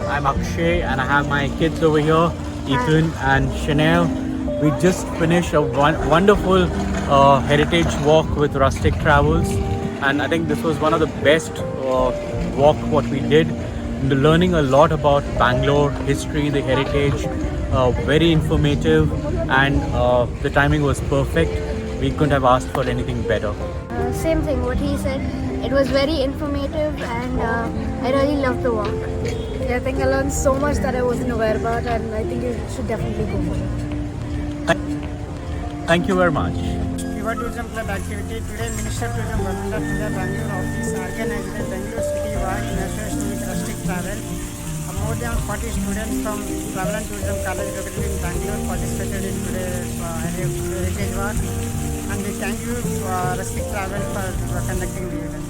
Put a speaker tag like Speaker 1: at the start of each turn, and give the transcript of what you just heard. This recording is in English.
Speaker 1: I'm Akshay and I have my kids over here, Ethan and Chanel. We just finished a wonderful heritage walk with Rustic Travels, and I think this was one of the best walk what we did. Learning a lot about Bangalore history, the heritage, very informative, and the timing was perfect. We couldn't have asked for anything better.
Speaker 2: Same thing, what he said. It was very informative and I really loved the walk.
Speaker 3: Yeah, I think I learned so much that I wasn't aware about, and I think you should definitely go for it.
Speaker 1: Thank you very much.
Speaker 4: Yuva Tourism Club activity. Today, Minister of Tourism, Government of India, Bangalore office organized a Bangalore City Walk in association with Rustic Travel. More than 40 students from Travel and Tourism College located in Bangalore participated in today's heritage walk. And we thank you, Rustic Travel, for conducting the event.